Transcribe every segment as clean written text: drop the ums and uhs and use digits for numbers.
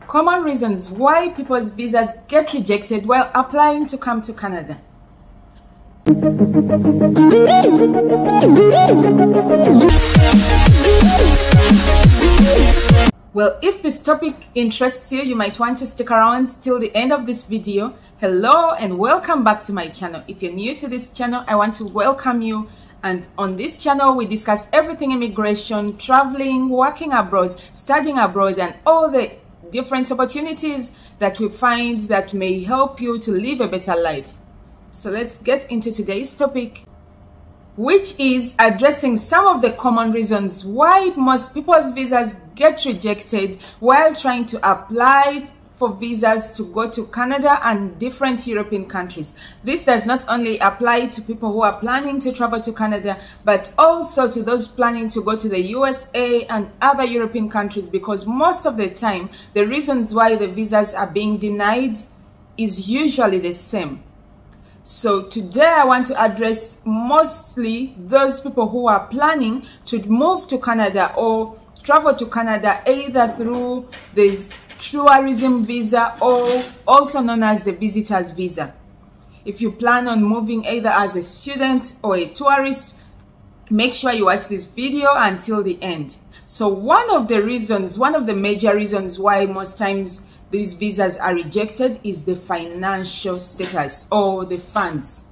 Common reasons why people's visas get rejected while applying to come to Canada. Well, if this topic interests you, you might want to stick around till the end of this video. Hello and welcome back to my channel. If you're new to this channel, I want to welcome you. And on this channel, we discuss everything immigration, traveling, working abroad, studying abroad, and all the different opportunities that we find that may help you to live a better life. So let's get into today's topic, which is addressing some of the common reasons why most people's visas get rejected while trying to apply for visas to go to Canada and different European countries. This does not only apply to people who are planning to travel to Canada, but also to those planning to go to the USA and other European countries, because most of the time, the reasons why the visas are being denied is usually the same. So today I want to address mostly those people who are planning to move to Canada or travel to Canada either through the tourism visa or also known as the visitor's visa. If you plan on moving either as a student or a tourist, make sure you watch this video until the end. So one of the major reasons why most times these visas are rejected is the financial status or the funds.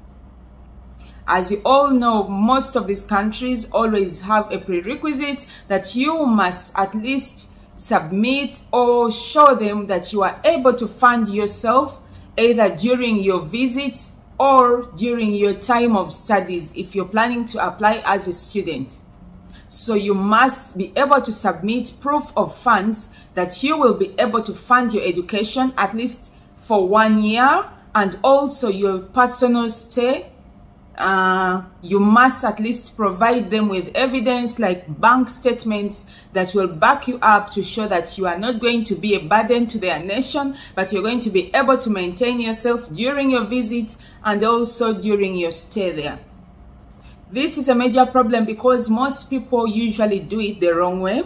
As you all know, most of these countries always have a prerequisite that you must at least submit or show them that you are able to fund yourself either during your visit or during your time of studies if you're planning to apply as a student. So you must be able to submit proof of funds that you will be able to fund your education at least for 1 year, and also your personal stay. You must at least provide them with evidence like bank statements that will back you up to show that you are not going to be a burden to their nation, but you're going to be able to maintain yourself during your visit and also during your stay there. This is a major problem because most people usually do it the wrong way.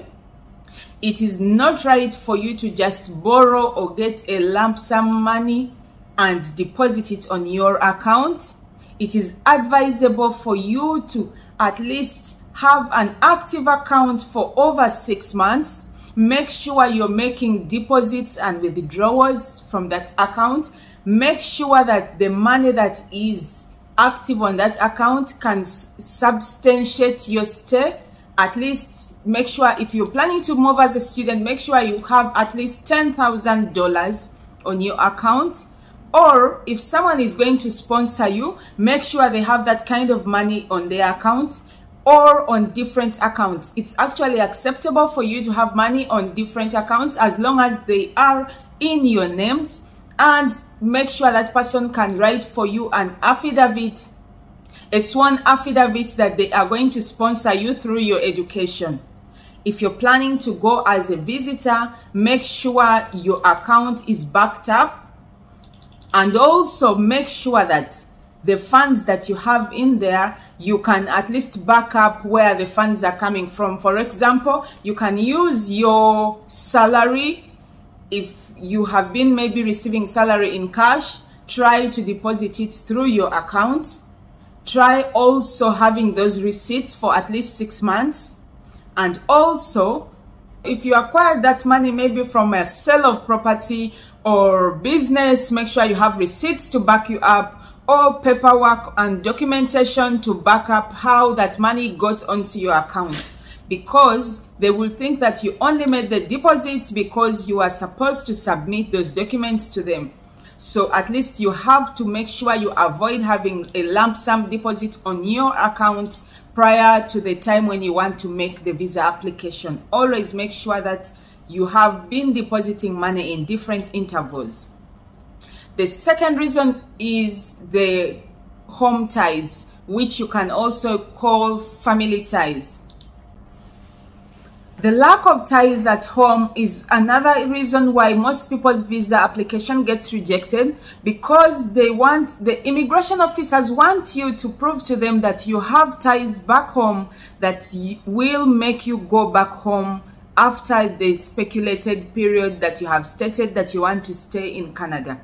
It is not right for you to just borrow or get a lump sum money and deposit it on your account. It is advisable for you to at least have an active account for over 6 months. Make sure you're making deposits and withdrawals from that account. Make sure that the money that is active on that account can substantiate your stay. At least make sure if you're planning to move as a student, make sure you have at least $10,000 on your account. Or if someone is going to sponsor you, make sure they have that kind of money on their account or on different accounts. It's actually acceptable for you to have money on different accounts as long as they are in your names. And make sure that person can write for you an affidavit, a sworn affidavit that they are going to sponsor you through your education. If you're planning to go as a visitor, make sure your account is backed up. And also make sure that the funds that you have in there, you can at least back up where the funds are coming from. For example, you can use your salary. If you have been maybe receiving salary in cash, try to deposit it through your account. Try also having those receipts for at least 6 months. And also, if you acquired that money maybe from a sale of property or business, make sure you have receipts to back you up, or paperwork and documentation to back up how that money got onto your account, because they will think that you only made the deposit because you are supposed to submit those documents to them. So at least you have to make sure you avoid having a lump sum deposit on your account prior to the time when you want to make the visa application. Always make sure that you have been depositing money in different intervals. The second reason is the home ties, which you can also call family ties. The lack of ties at home is another reason why most people's visa application gets rejected, because the immigration officers want you to prove to them that you have ties back home that will make you go back home after the speculated period that you have stated that you want to stay in Canada.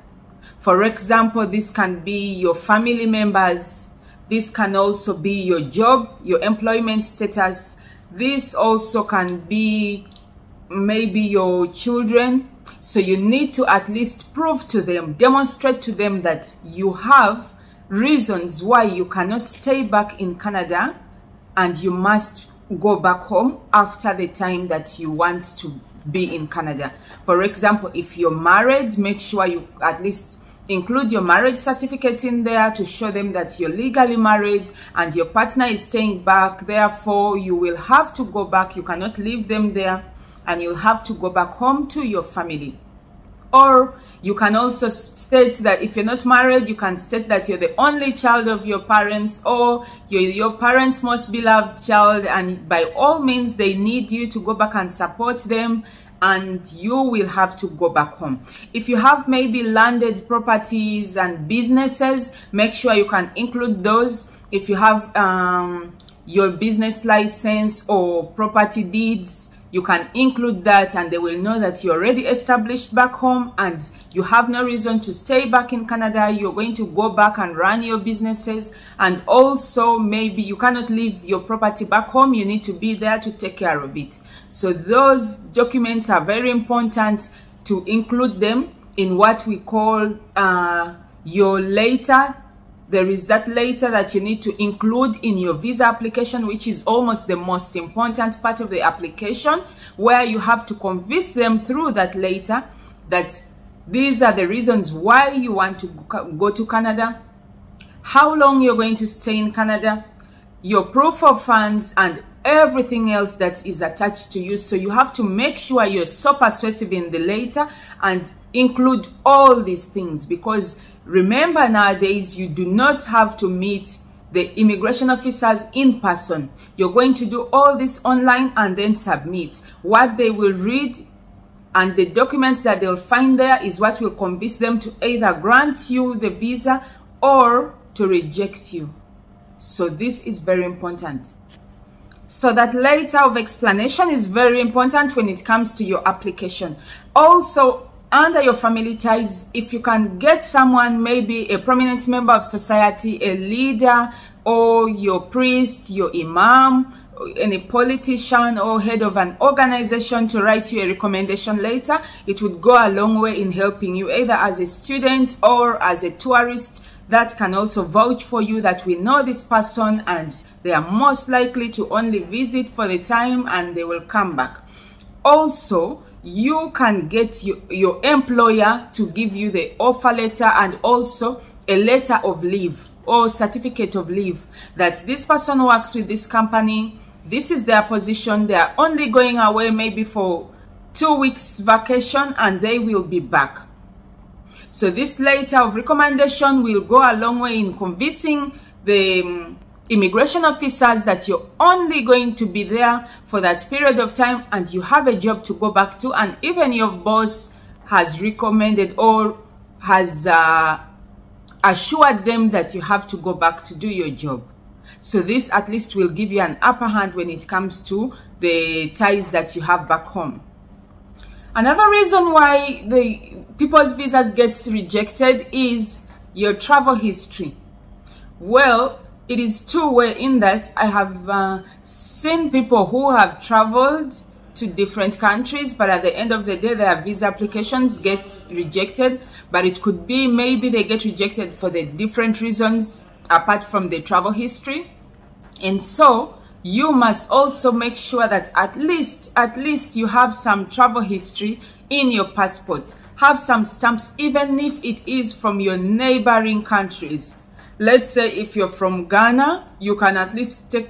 For example, this can be your family members. This can also be your job, your employment status. This also can be maybe your children. So you need to at least prove to them, demonstrate to them that you have reasons why you cannot stay back in Canada and you must go back home after the time that you want to be in Canada. For example, if you're married, make sure you at least include your marriage certificate in there to show them that you're legally married and your partner is staying back. Therefore, you will have to go back. You cannot leave them there, and you'll have to go back home to your family. Or you can also state that if you're not married, you can state that you're the only child of your parents, or you're your parents' most beloved child, and by all means they need you to go back and support them, and you will have to go back home. If you have maybe landed properties and businesses, make sure you can include those. If you have your business license or property deeds, you can include that, and they will know that you're already established back home and you have no reason to stay back in Canada. You're going to go back and run your businesses, and also maybe you cannot leave your property back home. You need to be there to take care of it. So those documents are very important to include them in what we call your letter. There is that letter that you need to include in your visa application, which is almost the most important part of the application, where you have to convince them through that letter that these are the reasons why you want to go to Canada, how long you're going to stay in Canada, your proof of funds, and everything else that is attached to you. So you have to make sure you're so persuasive in the letter and include all these things, because remember, nowadays you do not have to meet the immigration officers in person. You're going to do all this online and then submit. What they will read and the documents that they'll find there is what will convince them to either grant you the visa or to reject you. So this is very important. So that letter of explanation is very important when it comes to your application. Also, under your family ties, if you can get someone, maybe a prominent member of society, a leader, or your priest, your imam, any politician or head of an organization to write you a recommendation letter, it would go a long way in helping you, either as a student or as a tourist, that can also vouch for you that we know this person and they are most likely to only visit for the time and they will come back. Also, you can get your employer to give you the offer letter and also a letter of leave or certificate of leave that this person works with this company. This is their position. They are only going away maybe for 2 weeks vacation and they will be back. So this letter of recommendation will go a long way in convincing the immigration officers that you're only going to be there for that period of time and you have a job to go back to, and even your boss has recommended or has assured them that you have to go back to do your job. So this at least will give you an upper hand when it comes to the ties that you have back home. Another reason why the people's visas get rejected is your travel history. Well, it is two-way in that I have seen people who have traveled to different countries, but at the end of the day, their visa applications get rejected. But it could be maybe they get rejected for the different reasons apart from the travel history. And so you must also make sure that at least you have some travel history in your passport. Have some stamps, even if it is from your neighboring countries. Let's say if you're from Ghana, you can at least take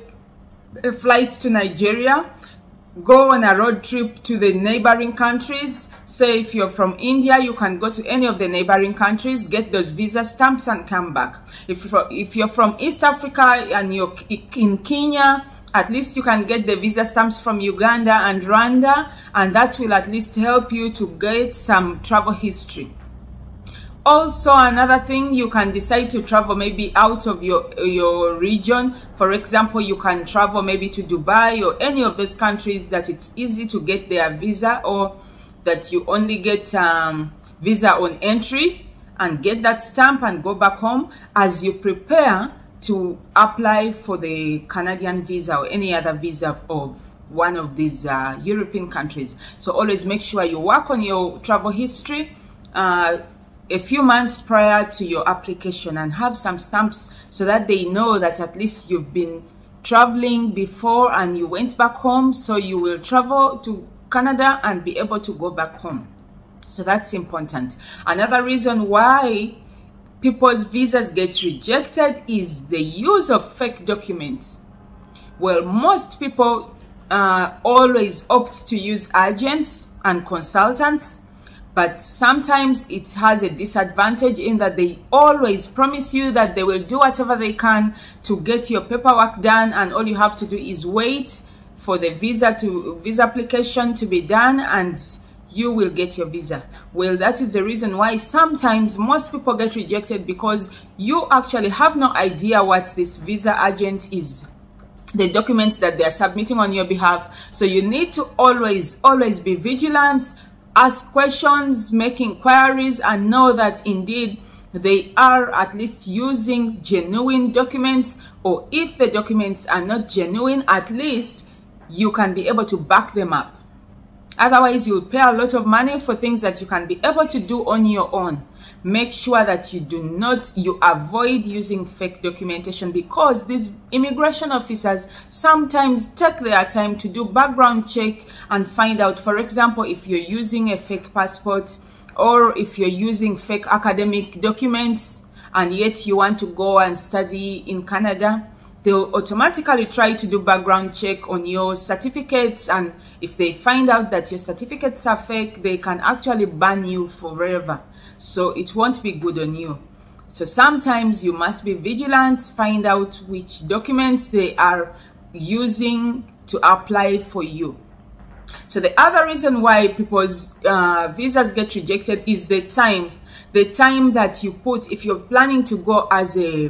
a flight to Nigeria, go on a road trip to the neighboring countries. Say if you're from India, you can go to any of the neighboring countries, get those visa stamps and come back. If you're from East Africa and you're in Kenya, at least you can get the visa stamps from Uganda and Rwanda, and that will at least help you to get some travel history. Also, another thing, you can decide to travel maybe out of your region. For example, you can travel maybe to Dubai or any of those countries that it's easy to get their visa, or that you only get visa on entry, and get that stamp and go back home as you prepare to apply for the Canadian visa or any other visa of one of these European countries. So always make sure you work on your travel history a few months prior to your application, and have some stamps so that they know that at least you've been traveling before and you went back home, so you will travel to Canada and be able to go back home. So that's important. Another reason why people's visas get rejected is the use of fake documents. Well, most people always opt to use agents and consultants, but sometimes it has a disadvantage in that they always promise you that they will do whatever they can to get your paperwork done, and all you have to do is wait for the visa application to be done and you will get your visa. Well, that is the reason why sometimes most people get rejected, because you actually have no idea what this visa agent is, the documents that they are submitting on your behalf. So you need to always be vigilant, ask questions, make inquiries, and know that indeed they are at least using genuine documents, or if the documents are not genuine, at least you can be able to back them up. Otherwise, you'll pay a lot of money for things that you can be able to do on your own. Make sure that you avoid using fake documentation, because these immigration officers sometimes take their time to do background check and find out, for example, if you're using a fake passport, or if you're using fake academic documents and yet you want to go and study in Canada. They'll automatically try to do background check on your certificates, and if they find out that your certificates are fake, they can actually ban you forever. So it won't be good on you. So sometimes you must be vigilant, find out which documents they are using to apply for you. So the other reason why people's visas get rejected is the time that you put. If you're planning to go as a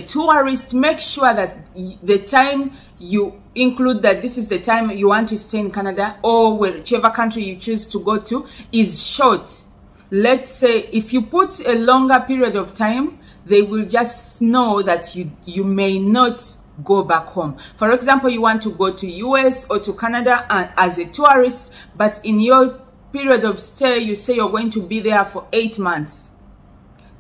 tourist, make sure that the time you include that this is the time you want to stay in Canada, or whichever country you choose to go to, is short. Let's say if you put a longer period of time, they will just know that you may not go back home. For example, you want to go to US or to Canada as a tourist, but in your period of stay, you say you're going to be there for 8 months.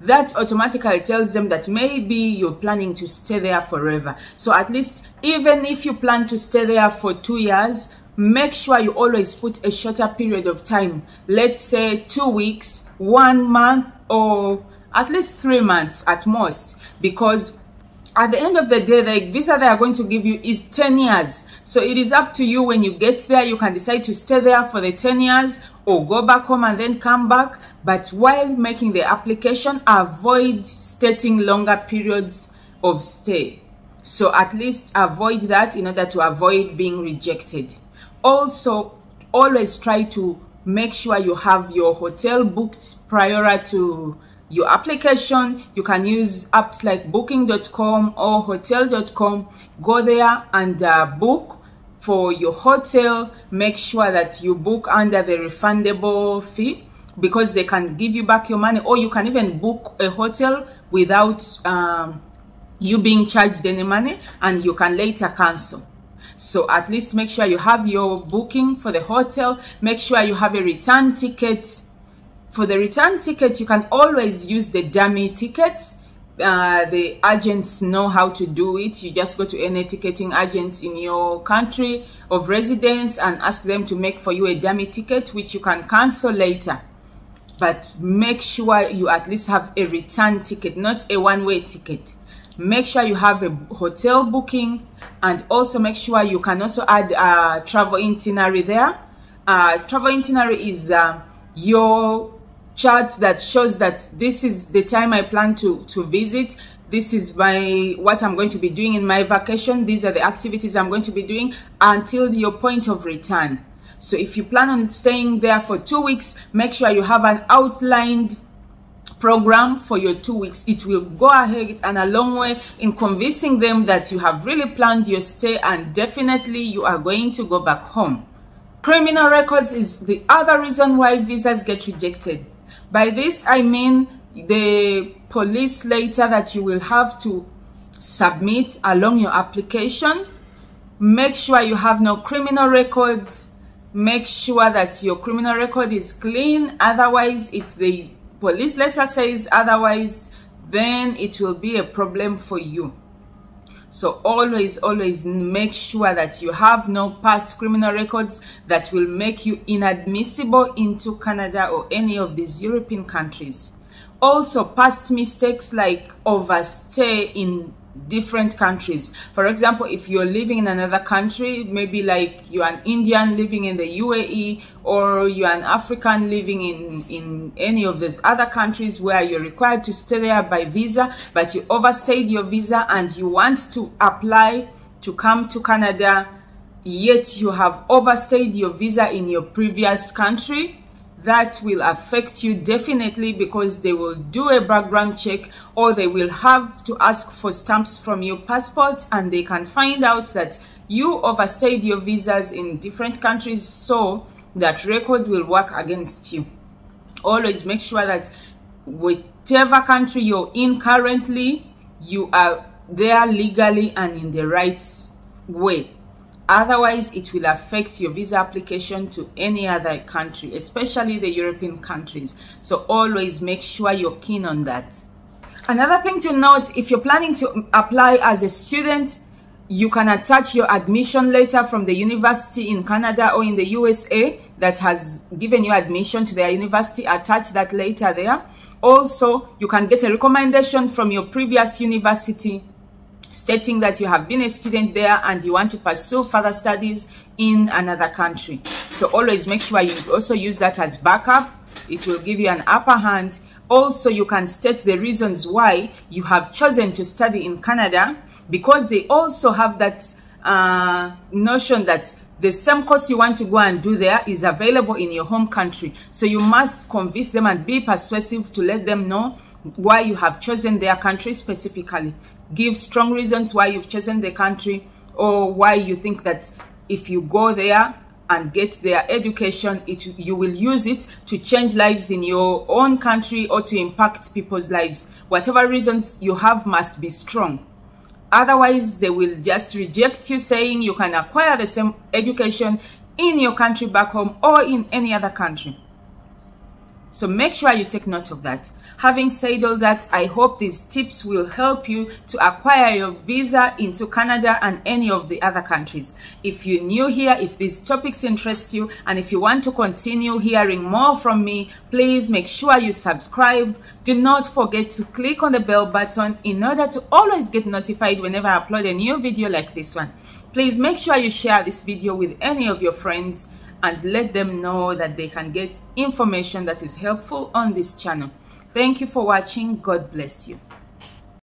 That automatically tells them that maybe you're planning to stay there forever. So at least, even if you plan to stay there for 2 years, make sure you always put a shorter period of time. Let's say 2 weeks, 1 month, or at least 3 months at most, because at the end of the day, the visa they are going to give you is 10 years. So it is up to you. When you get there, you can decide to stay there for the 10 years or go back home and then come back. But while making the application, avoid stating longer periods of stay. So at least avoid that in order to avoid being rejected. Also, always try to make sure you have your hotel booked prior to your application. You can use apps like booking.com or hotel.com. Go there and book for your hotel. Make sure that you book under the refundable fee, because they can give you back your money, or you can even book a hotel without you being charged any money, and you can later cancel. So at least make sure you have your booking for the hotel. Make sure you have a return ticket. For the return ticket, you can always use the dummy tickets. The agents know how to do it. You just go to any ticketing agent in your country of residence and ask them to make for you a dummy ticket, which you can cancel later. But make sure you at least have a return ticket, not a one-way ticket. Make sure you have a hotel booking, and also make sure you can also add a travel itinerary there. Travel itinerary is your chart that shows that this is the time I plan to visit. This is what I'm going to be doing in my vacation. These are the activities I'm going to be doing until your point of return. So if you plan on staying there for 2 weeks, make sure you have an outlined program for your 2 weeks. It will go ahead and a long way in convincing them that you have really planned your stay and definitely you are going to go back home. Criminal records is the other reason why visas get rejected. By this I mean the police letter that you will have to submit along your application. Make sure you have no criminal records. Make sure that your criminal record is clean. Otherwise, if the police letter says otherwise, then it will be a problem for you. So always make sure that you have no past criminal records that will make you inadmissible into Canada or any of these European countries. Also, past mistakes like overstay in different countries. For example, if you're living in another country, maybe like you're an Indian living in the UAE, or you're an African living in any of these other countries where you're required to stay there by visa, but you overstayed your visa and you want to apply to come to Canada, yet you have overstayed your visa in your previous country, that will affect you definitely, because they will do a background check or they will have to ask for stamps from your passport, and they can find out that you overstayed your visas in different countries, so that record will work against you. Always make sure that whichever country you're in currently, you are there legally and in the right way. Otherwise, it will affect your visa application to any other country, especially the European countries. So always make sure you're keen on that. Another thing to note, if you're planning to apply as a student, you can attach your admission letter from the university in Canada or in the USA that has given you admission to their university. Attach that letter there. Also, you can get a recommendation from your previous university stating that you have been a student there and you want to pursue further studies in another country. So always make sure you also use that as backup. It will give you an upper hand. Also, you can state the reasons why you have chosen to study in Canada, because they also have that notion that the same course you want to go and do there is available in your home country. So you must convince them and be persuasive to let them know why you have chosen their country specifically. Give strong reasons why you've chosen the country, or why you think that if you go there and get their education, you will use it to change lives in your own country or to impact people's lives. Whatever reasons you have must be strong. Otherwise, they will just reject you, saying you can acquire the same education in your country back home or in any other country. So make sure you take note of that. Having said all that, I hope these tips will help you to acquire your visa into Canada and any of the other countries. If you're new here, if these topics interest you, and if you want to continue hearing more from me, please make sure you subscribe. Do not forget to click on the bell button in order to always get notified whenever I upload a new video like this one. Please make sure you share this video with any of your friends and let them know that they can get information that is helpful on this channel. Thank you for watching. God bless you.